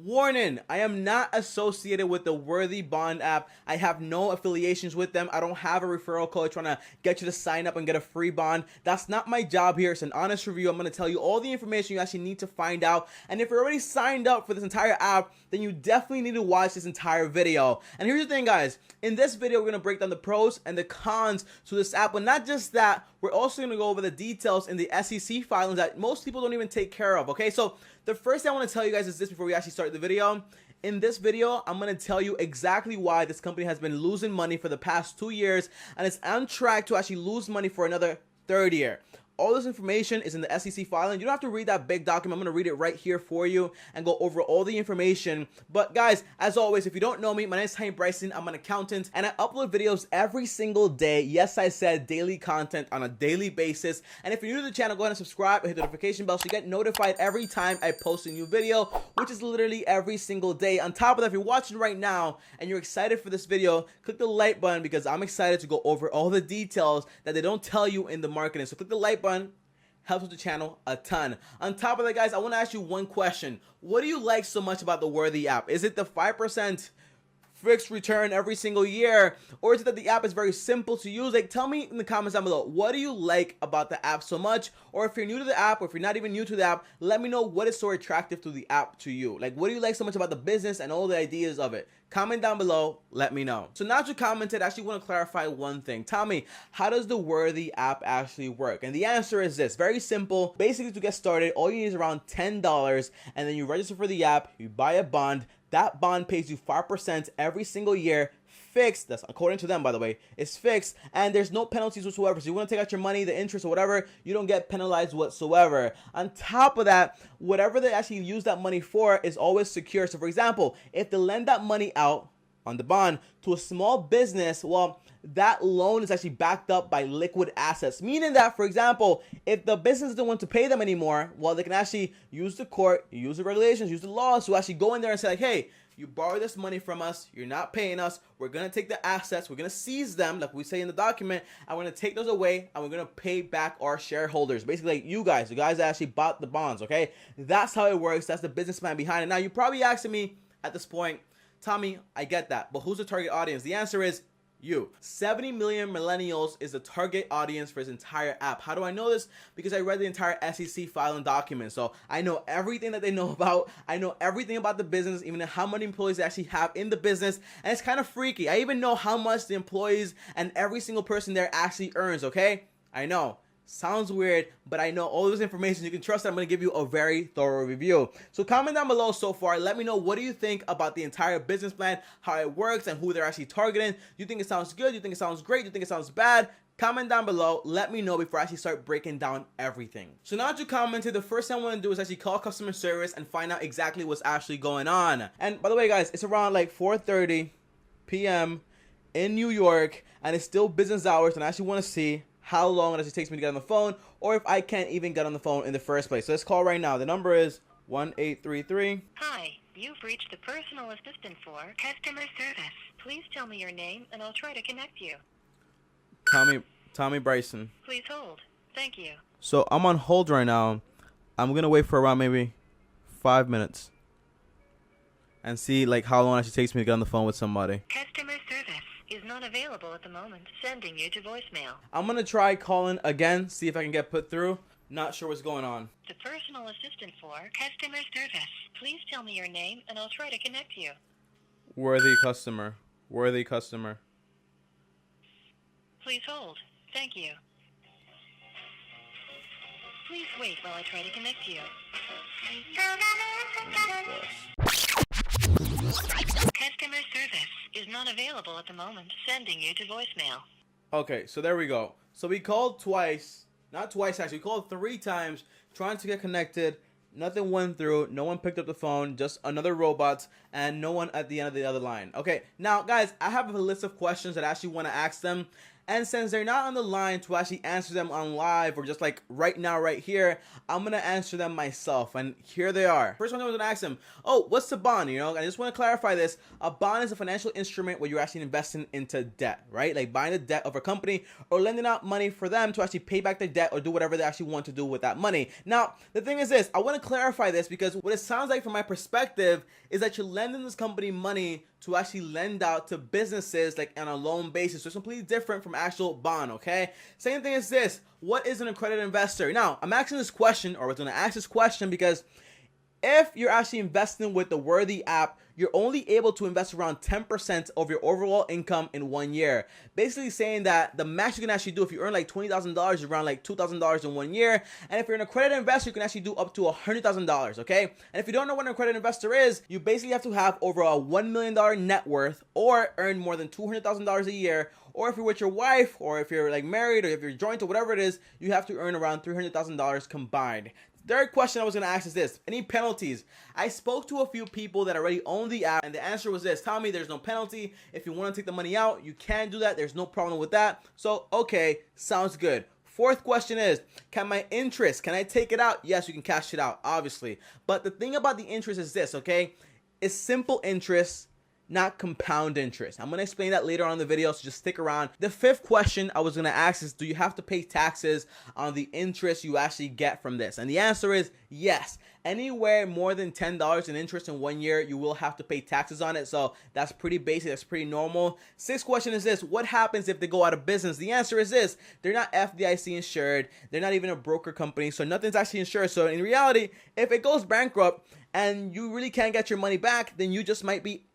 Warning, I am not associated with the Worthy Bond app. I have no affiliations with them. I don't have a referral code trying to get you to sign up and get a free bond. That's not my job here. It's an honest review. I'm going to tell you all the information you actually need to find out. And if you're already signed up for this entire app, then you definitely need to watch this entire video. And here's the thing, guys. In this video, we're going to break down the pros and the cons to this app. But not just that, we're also going to go over the details in the SEC filings that most people don't even take care of. Okay, so the first thing I want to tell you guys is this before we actually start the video. In this video, I'm going to tell you exactly why this company has been losing money for the past 2 years and it's on track to actually lose money for another third year. All this information is in the SEC filing. You don't have to read that big document. I'm going to read it right here for you and go over all the information. But guys, as always, if you don't know me, my name is TommyBryson. I'm an accountant and I upload videos every single day. Yes, I said daily content on a daily basis. And if you're new to the channel, go ahead and subscribe and hit the notification bell so you get notified every time I post a new video, which is literally every single day. On top of that, if you're watching right now and you're excited for this video, click the like button because I'm excited to go over all the details that they don't tell you in the marketing. So click the like button. Helps with the channel a ton. On top of that, guys, I want to ask you one question. What do you like so much about the Worthy app? Is it the 5% fixed return every single year, or is it that the app is very simple to use? Like, tell me in the comments down below, what do you like about the app so much? Or if you're new to the app, or if you're not even new to the app, let me know what is so attractive to the app to you. Like, what do you like so much about the business and all the ideas of it? Comment down below, let me know. So now that you commented, I actually want to clarify one thing. Tommy, how does the Worthy app actually work? And the answer is this, very simple. Basically, to get started, all you need is around $10, and then you register for the app, you buy a bond. That bond pays you 5% every single year, fixed. That's according to them, by the way. It's fixed, and there's no penalties whatsoever. So you want to take out your money, the interest or whatever, you don't get penalized whatsoever. On top of that, whatever they actually use that money for is always secure. So for example, if they lend that money out on the bond to a small business, well, that loan is actually backed up by liquid assets, meaning that, for example, if the business doesn't want to pay them anymore, well, they can actually use the court, use the regulations, use the laws to actually go in there and say like, hey, you borrow this money from us, you're not paying us, we're going to take the assets, we're going to seize them, like we say in the document, and we're going to take those away, and we're going to pay back our shareholders. Basically, like you guys, the guys that actually bought the bonds, okay? That's how it works. That's the business plan behind it. Now, you're probably asking me at this point, Tommy, I get that, but who's the target audience? The answer is you. 70 million millennials is the target audience for his entire app. How do I know this? Because I read the entire SEC filing document. So I know everything that they know about. I know everything about the business, even how many employees they actually have in the business. And it's kind of freaky. I even know how much the employees and every single person there actually earns, okay? I know. Sounds weird, but I know all this information. You can trust that I'm going to give you a very thorough review. So comment down below so far. Let me know, what do you think about the entire business plan, how it works, and who they're actually targeting. Do you think it sounds good? Do you think it sounds great? Do you think it sounds bad? Comment down below. Let me know before I actually start breaking down everything. So now that you commented, the first thing I want to do is actually call customer service and find out exactly what's actually going on. And by the way, guys, it's around like 4:30 p.m. in New York, and it's still business hours, and I actually want to see how long it actually takes me to get on the phone, or if I can't even get on the phone in the first place. So let's call right now. The number is 1833. Hi, you've reached the personal assistant for customer service. Please tell me your name and I'll try to connect you. TommyBryson. Please hold. Thank you. So I'm on hold right now. I'm gonna wait for around maybe 5 minutes and see like how long it actually takes me to get on the phone with somebody. Customer service is not available at the moment. Sending you to voicemail. I'm gonna try calling again, see if I can get put through. Not sure what's going on. The personal assistant for customer service. Please tell me your name and I'll try to connect you. Worthy customer. Worthy customer. Please hold. Thank you. Please wait while I try to connect you. Customer service is not available at the moment. Sending you to voicemail. Okay, so there we go. So we called twice. Not twice, actually. We called 3 times trying to get connected. Nothing went through. No one picked up the phone. Just another robot and no one at the end of the other line. Okay, now, guys, I have a list of questions that I actually want to ask them. And since they're not on the line to actually answer them on live or just like right now, right here, I'm going to answer them myself. And here they are. First one, I was going to ask them, oh, what's a bond? You know, I just want to clarify this. A bond is a financial instrument where you're actually investing into debt, right? Like buying the debt of a company or lending out money for them to actually pay back their debt or do whatever they actually want to do with that money. Now, the thing is this, I want to clarify this because what it sounds like from my perspective is that you're lending this company money to actually lend out to businesses like on a loan basis. So it's completely different from actual bond, okay? Second thing is this, what is an accredited investor? Now, I'm asking this question, or I was going to ask this question because if you're actually investing with the Worthy app, you're only able to invest around 10% of your overall income in 1 year. Basically saying that the max you can actually do if you earn like $20,000, around like $2,000 in 1 year. And if you're an accredited investor, you can actually do up to $100,000, okay? And if you don't know what an accredited investor is, you basically have to have over a $1 million net worth or earn more than $200,000 a year. Or if you're with your wife, or if you're like married, or if you're joint, or whatever it is, you have to earn around $300,000 combined. Third question I was going to ask is this, any penalties? I spoke to a few people that already own the app and the answer was this, Tommy, there's no penalty. If you want to take the money out, you can do that. There's no problem with that. So, okay, sounds good. Fourth question is, can I take it out? Yes, you can cash it out, obviously. But the thing about the interest is this, okay? It's simple interest, not compound interest. I'm going to explain that later on in the video, so just stick around. The fifth question I was going to ask is, do you have to pay taxes on the interest you actually get from this? And the answer is yes. Anywhere more than $10 in interest in 1 year, you will have to pay taxes on it. So that's pretty basic. That's pretty normal. Sixth question is this, what happens if they go out of business? The answer is this, they're not FDIC insured. They're not even a broker company. So nothing's actually insured. So in reality, if it goes bankrupt and you really can't get your money back, then you just might be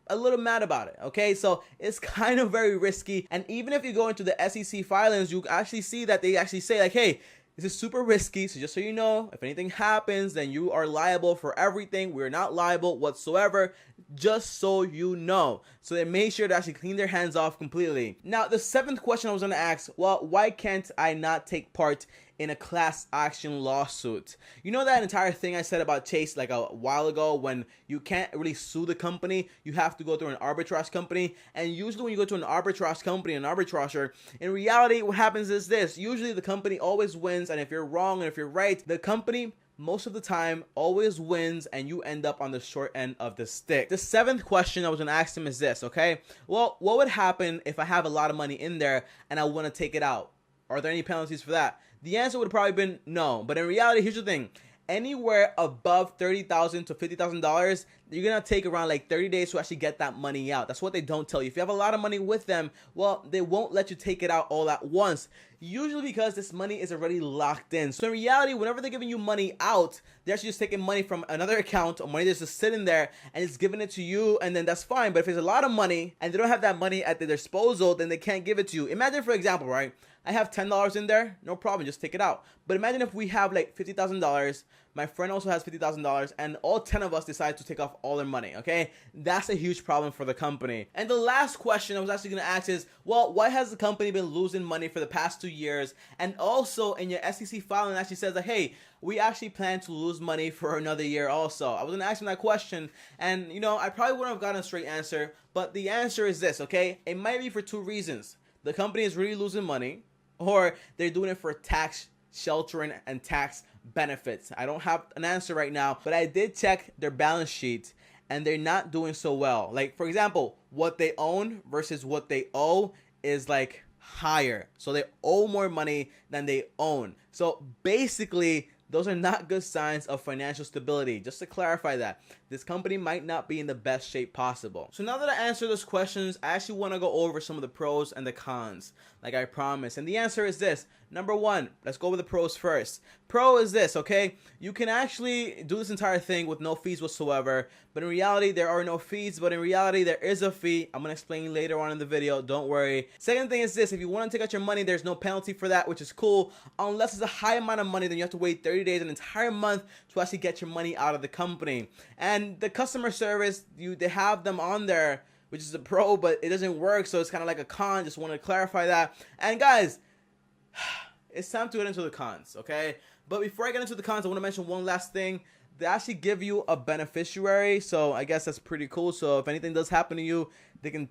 a little mad about it, okay? So it's kind of very risky. And even if you go into the SEC filings, you actually see that they actually say like, hey, this is super risky. So just so you know, if anything happens, then you are liable for everything. We're not liable whatsoever, just so you know. So they made sure to actually clean their hands off completely. Now, the seventh question I was going to ask, well, why can't I not take part in a class action lawsuit? You know that entire thing I said about Chase like a while ago, when you can't really sue the company, you have to go through an arbitrage company. And usually when you go to an arbitrage company, an arbitrager, in reality what happens is this, usually the company always wins, and if you're wrong and if you're right, the company most of the time always wins and you end up on the short end of the stick. The seventh question I was going to ask him is this, okay? Well, what would happen if I have a lot of money in there and I want to take it out? Are there any penalties for that? The answer would have probably been no. But in reality, here's the thing. Anywhere above $30,000 to $50,000, you're going to take around like 30 days to actually get that money out. That's what they don't tell you. If you have a lot of money with them, well, they won't let you take it out all at once. Usually because this money is already locked in. So in reality, whenever they're giving you money out, they're actually just taking money from another account or money that's just sitting there and it's giving it to you, and then that's fine. But if it's a lot of money and they don't have that money at their disposal, then they can't give it to you. Imagine, for example, right? I have $10 in there, no problem, just take it out. But imagine if we have like $50,000, my friend also has $50,000, and all 10 of us decide to take off all their money, okay? That's a huge problem for the company. And the last question I was actually going to ask is, well, why has the company been losing money for the past 2 years? And also in your SEC filing actually says that, hey, we actually plan to lose money for another year also. I was going to ask him that question, and you know, I probably wouldn't have gotten a straight answer, but the answer is this, okay? It might be for two reasons. The company is really losing money, or they're doing it for tax sheltering and tax benefits. I don't have an answer right now, but I did check their balance sheet and they're not doing so well. Like, for example, what they own versus what they owe is like higher. So they owe more money than they own. So basically, those are not good signs of financial stability. Just to clarify that, this company might not be in the best shape possible. So now that I answered those questions, I actually want to go over some of the pros and the cons, like I promised. And the answer is this. Number one, let's go with the pros first. Pro is this, okay? You can actually do this entire thing with no fees whatsoever, but in reality, there are no fees, but in reality, there is a fee. I'm going to explain later on in the video, don't worry. Second thing is this, if you want to take out your money, there's no penalty for that, which is cool. Unless it's a high amount of money, then you have to wait 30 days, an entire month to actually get your money out of the company. And the customer service, they have them on there, which is a pro, but it doesn't work, so it's kind of like a con. Just want to clarify that. And guys, it's time to get into the cons, okay? But before I get into the cons, I want to mention one last thing. They actually give you a beneficiary, so I guess that's pretty cool. So if anything does happen to you, they can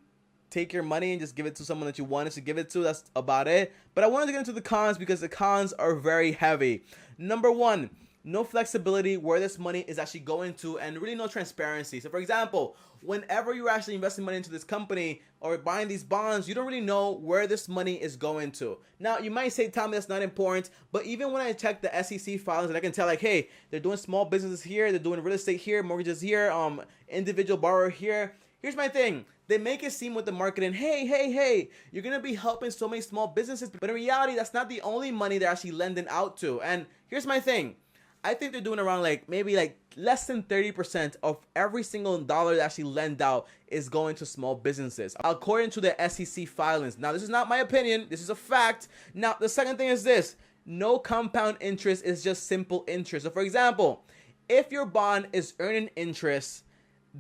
take your money and just give it to someone that you wanted to give it to. That's about it. But I wanted to get into the cons because the cons are very heavy. Number one, no flexibility where this money is actually going to, and really no transparency. So for example, whenever you're actually investing money into this company or buying these bonds, you don't really know where this money is going to. Now, you might say, Tommy, that's not important, but even when I check the SEC filings, and I can tell, like, hey, they're doing small businesses here, they're doing real estate here, mortgages here, individual borrower here. Here's my thing. They make it seem with the marketing, hey, you're going to be helping so many small businesses. But in reality, that's not the only money they're actually lending out to. And here's my thing. I think they're doing around maybe less than 30% of every single dollar that actually lend out is going to small businesses, according to the SEC filings. Now, this is not my opinion. This is a fact. Now, the second thing is this. No compound interest is just simple interest. So, for example, if your bond is earning interest,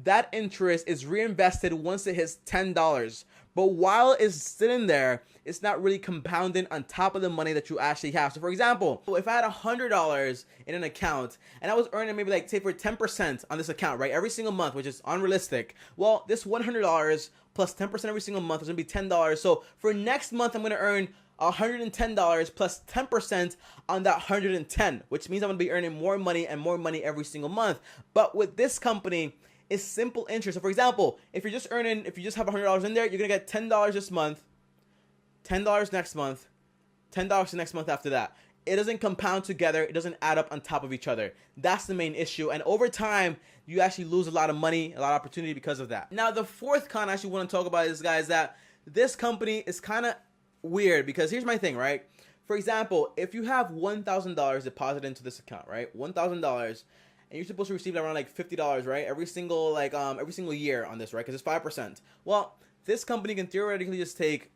that interest is reinvested once it hits $10. But while it's sitting there, it's not really compounding on top of the money that you actually have. So for example, if I had $100 in an account and I was earning maybe say for 10% on this account, right? Every single month, which is unrealistic. Well, this $100 plus 10% every single month is gonna be $10. So for next month, I'm gonna earn $110 plus 10% on that 110, which means I'm gonna be earning more money and more money every single month. But with this company, it's simple interest. So for example, if you just have $100 in there, you're gonna get $10 this month, $10 next month, $10 the next month after that. It doesn't compound together. It doesn't add up on top of each other. That's the main issue. And over time, you actually lose a lot of money, a lot of opportunity because of that. Now, the fourth con I actually want to talk about is, guys, that this company is kind of weird because here's my thing, right? For example, if you have $1,000 deposited into this account, right? $1,000. And you're supposed to receive around $50, right? Every single year on this, right? Because it's 5%. Well, this company can theoretically just take,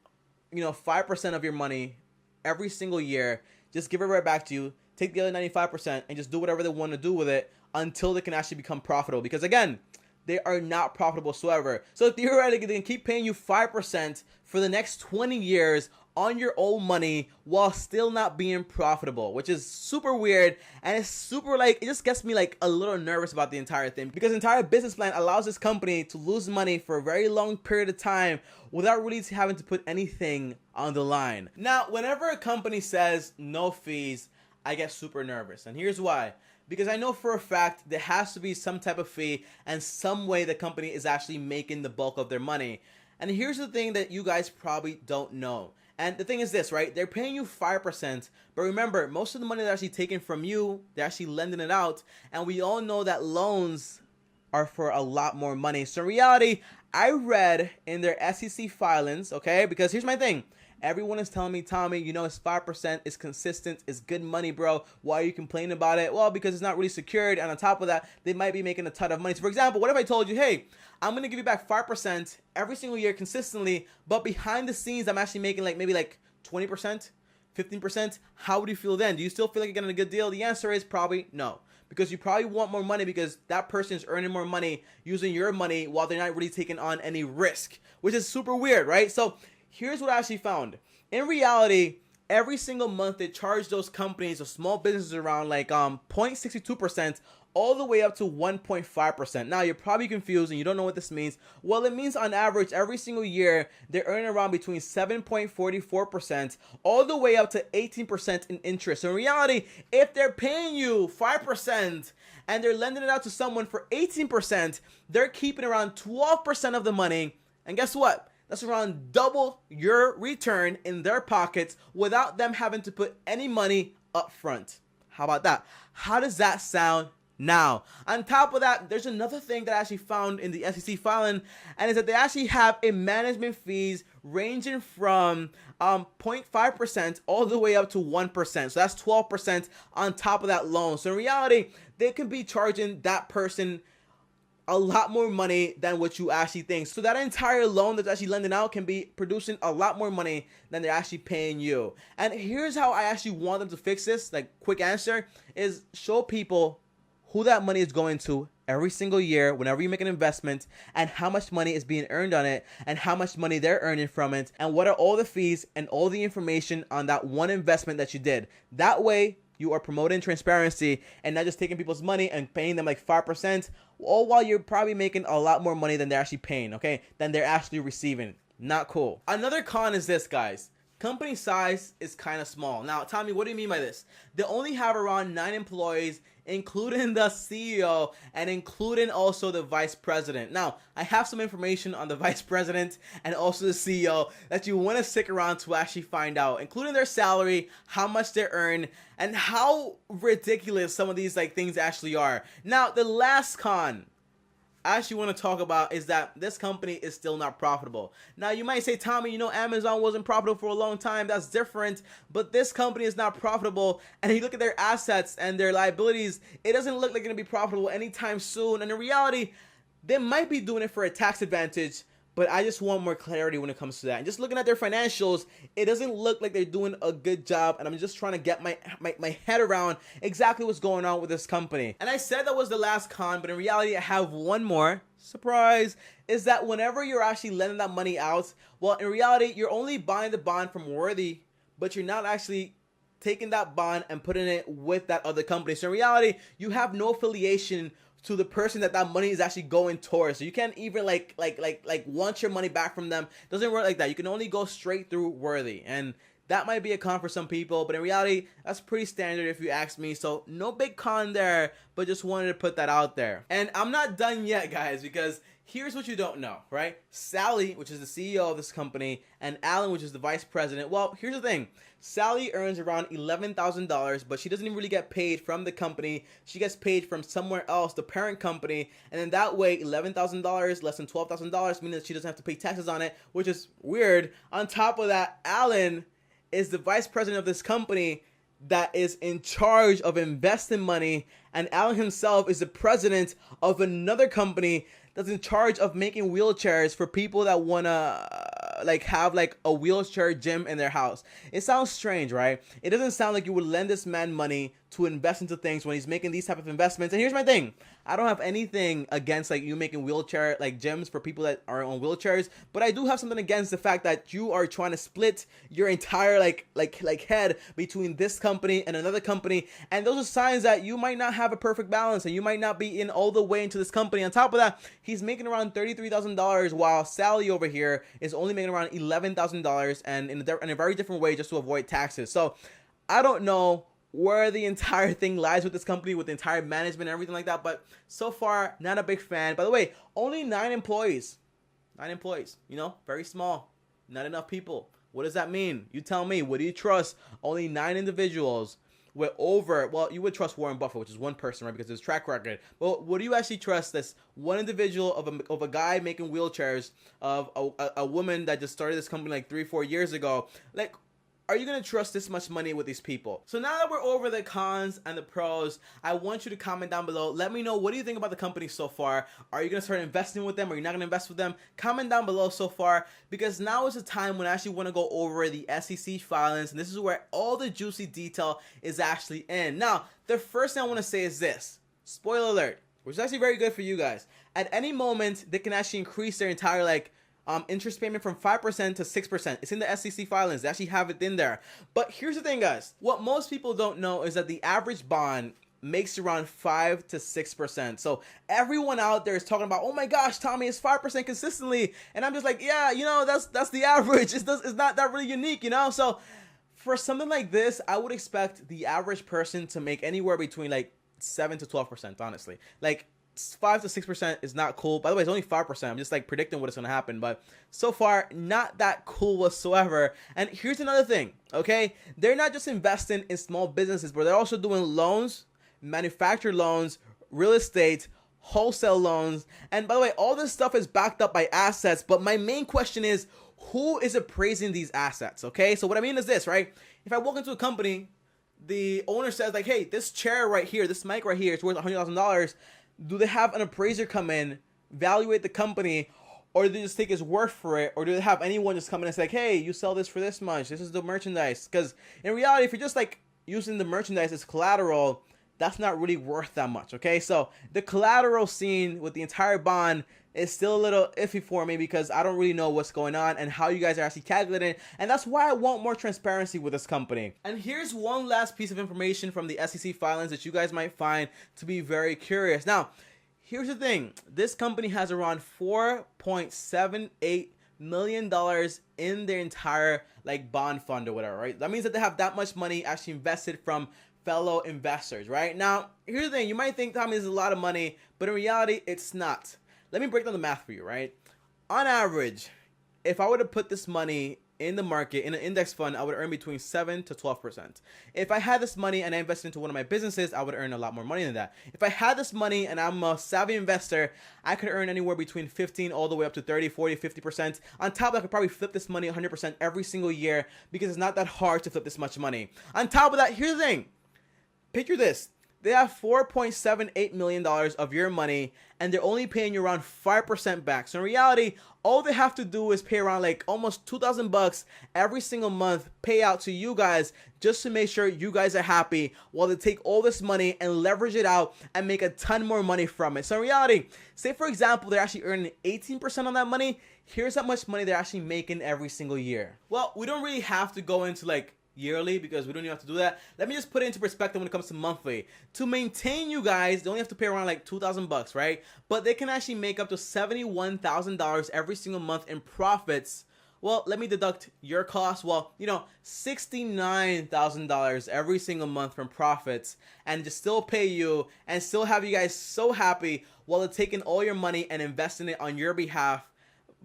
5% of your money every single year, just give it right back to you, take the other 95% and just do whatever they want to do with it until they can actually become profitable. Because again, they are not profitable whatsoever. So theoretically, they can keep paying you 5% for the next 20 years on your own money while still not being profitable, which is super weird. And it's super it just gets me a little nervous about the entire thing, because the entire business plan allows this company to lose money for a very long period of time without really having to put anything on the line. Now, whenever a company says no fees, I get super nervous. And here's why. Because I know for a fact there has to be some type of fee and some way the company is actually making the bulk of their money. And here's the thing that you guys probably don't know. And the thing is this, right? They're paying you 5%, but remember, most of the money they're actually taking from you, they're actually lending it out. And we all know that loans are for a lot more money. So in reality, I read in their SEC filings, okay? Because here's my thing. Everyone is telling me, Tommy, it's 5%, it's consistent, it's good money, bro. Why are you complaining about it? Well, because it's not really secured, and on top of that, they might be making a ton of money. So for example, what if I told you, hey, I'm going to give you back 5% every single year consistently, but behind the scenes, I'm actually making maybe 20%, 15%? How would you feel then? Do you still feel like you're getting a good deal? The answer is probably no. Because you probably want more money because that person is earning more money using your money while they're not really taking on any risk, which is super weird, right? So here's what I actually found. In reality, every single month they charge those companies or small businesses around 0.62% all the way up to 1.5%. Now, you're probably confused and you don't know what this means. Well, it means on average, every single year, they're earning around between 7.44% all the way up to 18% in interest. So in reality, if they're paying you 5% and they're lending it out to someone for 18%, they're keeping around 12% of the money. And guess what? That's around double your return in their pockets without them having to put any money up front. How about that? How does that sound now? On top of that, there's another thing that I actually found in the SEC filing, and is that they actually have a management fees ranging from 0.5% all the way up to 1%. So that's 12% on top of that loan. So in reality, they could be charging that person a lot more money than what you actually think. So that entire loan that's actually lending out can be producing a lot more money than they're actually paying you. And here's how I actually want them to fix this. Quick answer is show people who that money is going to every single year whenever you make an investment, and how much money is being earned on it, and how much money they're earning from it, and what are all the fees and all the information on that one investment that you did. That way, you are promoting transparency and not just taking people's money and paying them 5%, all while you're probably making a lot more money than they're actually paying, okay? Than they're actually receiving. Not cool. Another con is this, guys. Company size is kind of small. Now, Tommy, what do you mean by this? They only have around 9 employees, including the CEO and including also the vice president. Now, I have some information on the vice president and also the CEO that you want to stick around to actually find out, including their salary, how much they earn, and how ridiculous some of these things actually are. Now, the last con I actually want to talk about is that this company is still not profitable. Now, you might say, Tommy, Amazon wasn't profitable for a long time. That's different. But this company is not profitable. And you look at their assets and their liabilities, it doesn't look like they're going to be profitable anytime soon. And in reality, they might be doing it for a tax advantage. But I just want more clarity when it comes to that. And just looking at their financials, it doesn't look like they're doing a good job. And I'm just trying to get my head around exactly what's going on with this company. And I said that was the last con, but in reality, I have one more. Surprise! Is that whenever you're actually lending that money out, well, in reality, you're only buying the bond from Worthy, but you're not actually taking that bond and putting it with that other company. So in reality, you have no affiliation to the person that money is actually going towards. So you can't even want your money back from them. It doesn't work like that. You can only go straight through Worthy. And that might be a con for some people, but in reality, that's pretty standard if you ask me. So no big con there, but just wanted to put that out there. And I'm not done yet, guys, because here's what you don't know, right? Sally, which is the CEO of this company, and Alan, which is the vice president. Well, here's the thing. Sally earns around $11,000, but she doesn't even really get paid from the company. She gets paid from somewhere else, the parent company. And then that way, $11,000, less than $12,000, meaning that she doesn't have to pay taxes on it, which is weird. On top of that, Alan is the vice president of this company that is in charge of investing money. And Alan himself is the president of another company that's in charge of making wheelchairs for people that want to have a wheelchair gym in their house. It sounds strange, right? It doesn't sound like you would lend this man money to invest into things when he's making these type of investments. And here's my thing. I don't have anything against you making wheelchair gyms for people that are on wheelchairs, but I do have something against the fact that you are trying to split your entire head between this company and another company. And those are signs that you might not have a perfect balance and you might not be in all the way into this company. On top of that, he's making around $33,000 while Sally over here is only making around $11,000 and in a very different way just to avoid taxes. So I don't know where the entire thing lies with this company, with the entire management and everything like that. But so far, not a big fan. By the way, only 9 employees. 9 employees, very small. Not enough people. What does that mean? You tell me. What do you trust? Only 9 individuals with you would trust Warren Buffett, which is one person, right? Because of his track record. But what do you actually trust this one individual of a guy making wheelchairs, of a woman that just started this company 3-4 years ago? Are you going to trust this much money with these people? So now that we're over the cons and the pros, I want you to comment down below. Let me know, what do you think about the company so far? Are you going to start investing with them? Or are you not going to invest with them? Comment down below so far, because now is the time when I actually want to go over the SEC filings. And this is where all the juicy detail is actually in. Now, the first thing I want to say is this. Spoiler alert, which is actually very good for you guys. At any moment, they can actually increase their entire interest payment from 5% to 6%. It's in the SEC filings. They actually have it in there. But here's the thing, guys. What most people don't know is that the average bond makes around 5 to 6%. So everyone out there is talking about, oh my gosh, Tommy, it's 5% consistently. And I'm just like, yeah, that's the average. It's not that really unique, So for something like this, I would expect the average person to make anywhere between 7 to 12%, honestly. 5 to 6% is not cool. By the way, it's only 5%. I'm just predicting what is going to happen. But so far, not that cool whatsoever. And here's another thing, okay? They're not just investing in small businesses, but they're also doing loans, manufactured loans, real estate, wholesale loans. And by the way, all this stuff is backed up by assets. But my main question is, who is appraising these assets, okay? So what I mean is this, right? If I walk into a company, the owner says hey, this chair right here, this mic right here, it's worth $100,000. Do they have an appraiser come in, evaluate the company, or do they just take his word for it? Or do they have anyone just come in and say, hey, you sell this for this much, this is the merchandise? Because in reality, if you're just using the merchandise as collateral, that's not really worth that much, okay? So the collateral scene with the entire bond is still a little iffy for me, because I don't really know what's going on and how you guys are actually calculating. And that's why I want more transparency with this company. And here's one last piece of information from the SEC filings that you guys might find to be very curious. Now, here's the thing. This company has around $4.78 million in their entire like bond fund or whatever, right? That means that they have that much money actually invested from fellow investors, right? Now, here's the thing. You might think, Tommy, this is a lot of money, but in reality, it's not. Let me break down the math for you, right? On average, if I were to put this money in the market, in an index fund, I would earn between 7 to 12%. If I had this money and I invested into one of my businesses, I would earn a lot more money than that. If I had this money and I'm a savvy investor, I could earn anywhere between 15 all the way up to 30, 40, 50%. On top of that, I could probably flip this money 100% every single year because it's not that hard to flip this much money. On top of that, here's the thing. Picture this. They have $4.78 million of your money, and they're only paying you around 5% back. So in reality, all they have to do is pay around like almost $2,000 every single month, pay out to you guys just to make sure you guys are happy, while they take all this money and leverage it out and make a ton more money from it. So in reality, say for example, they're actually earning 18% on that money. Here's how much money they're actually making every single year. Well, we don't really have to go into like yearly because we don't even have to do that. Let me just put it into perspective when it comes to monthly. To maintain you guys, they only have to pay around like $2,000, right? But they can actually make up to $71,000 every single month in profits. Well, let me deduct your costs. Well, $69,000 every single month from profits, and just still pay you and still have you guys so happy while they're taking all your money and investing it on your behalf,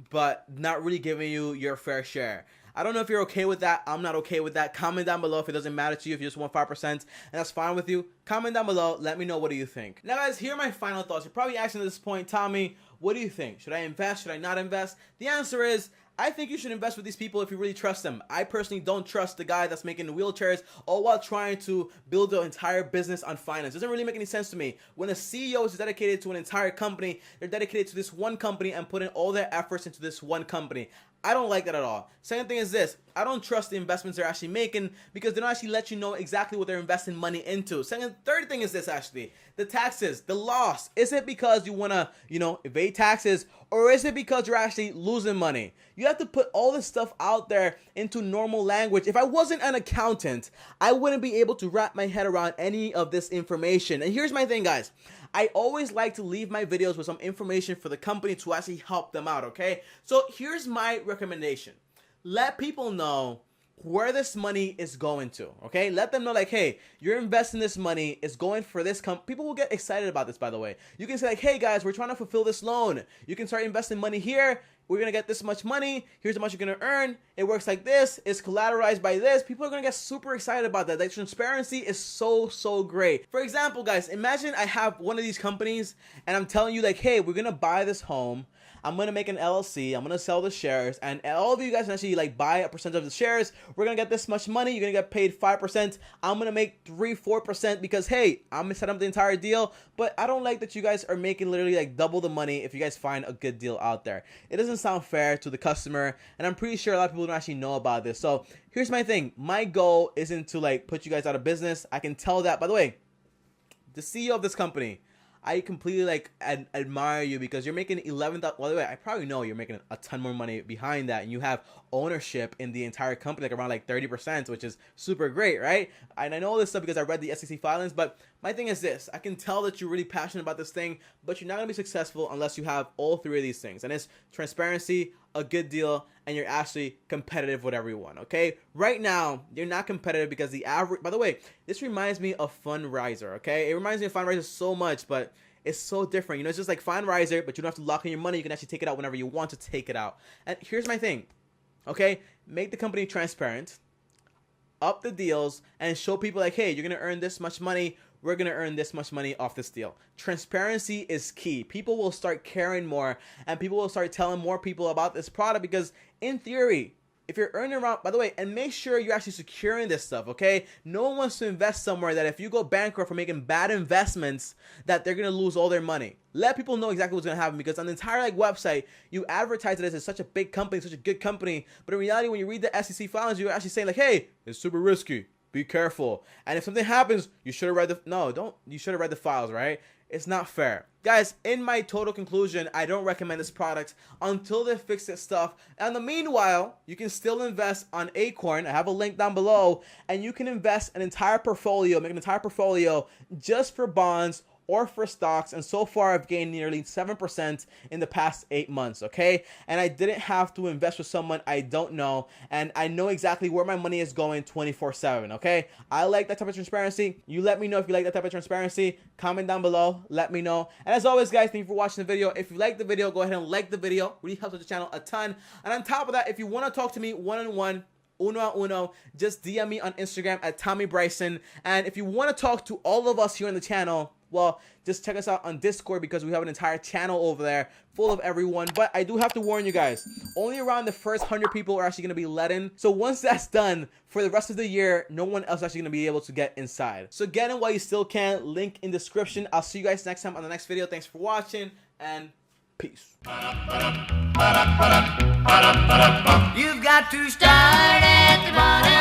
but not really giving you your fair share. I don't know if you're okay with that. I'm not okay with that. Comment down below if it doesn't matter to you, if you just want 5%, and that's fine with you. Comment down below. Let me know, what do you think? Now, guys, here are my final thoughts. You're probably asking at this point, Tommy, what do you think? Should I invest? Should I not invest? The answer is, I think you should invest with these people if you really trust them. I personally don't trust the guy that's making the wheelchairs all while trying to build the entire business on finance. It doesn't really make any sense to me. When a CEO is dedicated to an entire company, they're dedicated to this one company and putting all their efforts into this one company. I don't like that at all. Second thing is this. I don't trust the investments they're actually making because they don't actually let you know exactly what they're investing money into. Third thing is this actually. The taxes, the loss. Is it because you want to, evade taxes, or is it because you're actually losing money? You have to put all this stuff out there into normal language. If I wasn't an accountant, I wouldn't be able to wrap my head around any of this information. And here's my thing, guys. I always like to leave my videos with some information for the company to actually help them out, okay? So here's my recommendation. Let people know where this money is going to, okay? Let them know like, hey, you're investing this money, it's going for this company. People will get excited about this, by the way. You can say like, hey guys, we're trying to fulfill this loan. You can start investing money here. We're going to get this much money. Here's how much you're going to earn. It works like this. It's collateralized by this. People are going to get super excited about that. Like, transparency is so, so great. For example, guys, imagine I have one of these companies and I'm telling you like, hey, we're going to buy this home. I'm going to make an LLC. I'm going to sell the shares, and all of you guys can actually like buy a percentage of the shares. We're going to get this much money. You're going to get paid 5%. I'm going to make 3-4% because, hey, I'm going to set up the entire deal, but I don't like that you guys are making literally like double the money if you guys find a good deal out there. It doesn't sound fair to the customer, and I'm pretty sure a lot of people don't actually know about this. So here's my thing. My goal isn't to like put you guys out of business. I can tell that. By the way, the CEO of this company, I completely like admire you because you're making 11,000. By the way, I probably know you're making a ton more money behind that, and you have ownership in the entire company, like around like 30%, which is super great, right? And I know all this stuff because I read the SEC filings. But my thing is this: I can tell that you're really passionate about this thing, but you're not gonna be successful unless you have all three of these things, and it's transparency, a good deal, and you're actually competitive with everyone. Okay, right now you're not competitive because the average. By the way, this reminds me of Fundriser. Okay, it reminds me of Fundriser so much, but it's so different. It's just like Fundriser, but you don't have to lock in your money. You can actually take it out whenever you want to take it out. And here's my thing. Okay, make the company transparent, up the deals, and show people like, hey, you're gonna earn this much money. We're going to earn this much money off this deal. Transparency is key. People will start caring more, and people will start telling more people about this product because, in theory, if you're earning around, by the way, and make sure you're actually securing this stuff, okay? No one wants to invest somewhere that if you go bankrupt for making bad investments, that they're going to lose all their money. Let people know exactly what's going to happen, because on the entire website, you advertise it as it's such a big company, such a good company, but in reality, when you read the SEC filings, you're actually saying like, hey, it's super risky. Be careful. And if something happens, you should have read you should have read the files, right? It's not fair. Guys, in my total conclusion, I don't recommend this product until they fix this stuff. And in the meanwhile, you can still invest on Acorn. I have a link down below, and you can invest an entire portfolio, make an entire portfolio just for bonds or for stocks, and so far I've gained nearly 7% in the past 8 months, okay? And I didn't have to invest with someone I don't know, and I know exactly where my money is going 24/7, okay? I like that type of transparency. You let me know if you like that type of transparency. Comment down below, let me know. And as always, guys, thank you for watching the video. If you like the video, go ahead and like the video. Really helps with the channel a ton. And on top of that, if you want to talk to me one-on-one, uno a uno, just DM me on Instagram at TommyBryson. And if you want to talk to all of us here on the channel, well, just check us out on Discord, because we have an entire channel over there full of everyone. But I do have to warn you guys, only around the first 100 people are actually going to be let in. So once that's done, for the rest of the year, no one else is actually going to be able to get inside. So get in while you still can. Link in description. I'll see you guys next time on the next video. Thanks for watching, and peace. You've got to start at the bottom.